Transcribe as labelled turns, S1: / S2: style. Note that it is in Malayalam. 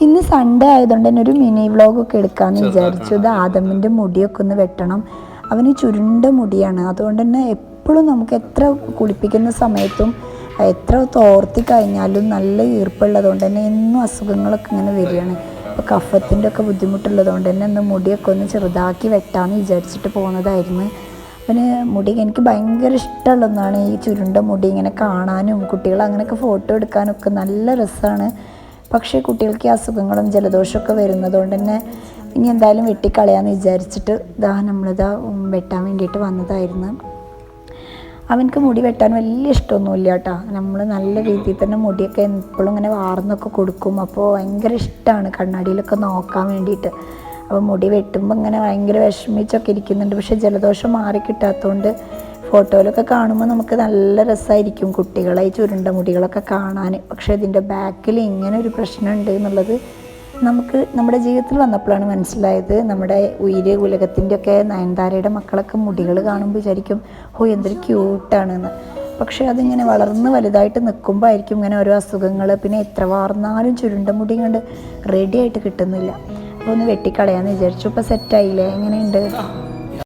S1: ഇന്ന് സൺഡേ ആയതുകൊണ്ട് തന്നെ ഒരു മിനി വ്ളോഗൊക്കെ എടുക്കാമെന്ന് വിചാരിച്ചു. ഇത് ആദമിൻ്റെ മുടിയൊക്കെ ഒന്ന് വെട്ടണം. അവന് ചുരുണ്ട മുടിയാണ്. അതുകൊണ്ട് തന്നെ എപ്പോഴും നമുക്ക് എത്ര കുളിപ്പിക്കുന്ന സമയത്തും എത്ര തോർത്തി കഴിഞ്ഞാലും നല്ല ഈർപ്പുള്ളതുകൊണ്ട് തന്നെ എന്നും അസുഖങ്ങളൊക്കെ ഇങ്ങനെ വരികയാണ്. ഇപ്പോൾ കഫത്തിൻ്റെ ഒക്കെ ബുദ്ധിമുട്ടുള്ളതുകൊണ്ട് തന്നെ ഒന്ന് മുടിയൊക്കെ ഒന്ന് ചെറുതാക്കി വെട്ടാമെന്ന് വിചാരിച്ചിട്ട് പോകുന്നതായിരുന്നു. അവന് മുടി എനിക്ക് ഭയങ്കര ഇഷ്ടമുള്ള ഒന്നാണ് ഈ ചുരുണ്ട മുടി. ഇങ്ങനെ കാണാനും കുട്ടികൾ അങ്ങനെയൊക്കെ ഫോട്ടോ എടുക്കാനൊക്കെ നല്ല രസമാണ്. പക്ഷേ കുട്ടികൾക്ക് ഈ അസുഖങ്ങളും ജലദോഷമൊക്കെ വരുന്നതുകൊണ്ട് തന്നെ ഇനി എന്തായാലും വെട്ടിക്കളയാമെന്ന് വിചാരിച്ചിട്ട് നമ്മളിതാ വെട്ടാൻ വേണ്ടിയിട്ട് വന്നതായിരുന്നു. അവനക്ക് മുടി വെട്ടാൻ വലിയ ഇഷ്ടമൊന്നുമില്ല കേട്ടോ. നമ്മൾ നല്ല രീതിയിൽ തന്നെ മുടിയൊക്കെ എപ്പോഴും ഇങ്ങനെ വാർന്നൊക്കെ കൊടുക്കും. അപ്പോൾ ഭയങ്കര ഇഷ്ടമാണ് കണ്ണാടിയിലൊക്കെ നോക്കാൻ വേണ്ടിയിട്ട്. അപ്പോൾ മുടി വെട്ടുമ്പോൾ ഇങ്ങനെ ഭയങ്കര വിഷമിച്ചൊക്കെ ഇരിക്കുന്നുണ്ട്. പക്ഷേ ജലദോഷം മാറിക്കിട്ടാത്തതുകൊണ്ട് ഫോട്ടോയിലൊക്കെ കാണുമ്പോൾ നമുക്ക് നല്ല രസമായിരിക്കും കുട്ടികളെ ഈ ചുരുണ്ട മുടികളൊക്കെ കാണാൻ. പക്ഷേ ഇതിൻ്റെ ബാക്കിൽ ഇങ്ങനെ ഒരു പ്രശ്നമുണ്ട് എന്നുള്ളത് നമുക്ക് നമ്മുടെ ജീവിതത്തിൽ വന്നപ്പോഴാണ് മനസ്സിലായത്. നമ്മുടെ ഉലകത്തിൻ്റെയൊക്കെ നയൻതാരയുടെ മക്കളൊക്കെ മുടികൾ കാണുമ്പോൾ വിചാരിക്കും എന്തൊരു ക്യൂട്ടാണെന്ന്. പക്ഷേ അതിങ്ങനെ വളർന്ന് വലുതായിട്ട് നിൽക്കുമ്പോൾ ആയിരിക്കും ഇങ്ങനെ ഓരോ അസുഖങ്ങൾ. പിന്നെ എത്ര വാർന്നാലും ചുരുണ്ട മുടി കൊണ്ട് റെഡി ആയിട്ട് കിട്ടുന്നില്ല. അപ്പോൾ ഒന്ന് വെട്ടിക്കളയാമെന്ന് വിചാരിച്ചു. ഇപ്പോൾ സെറ്റായില്ലേ? എങ്ങനെയുണ്ട്?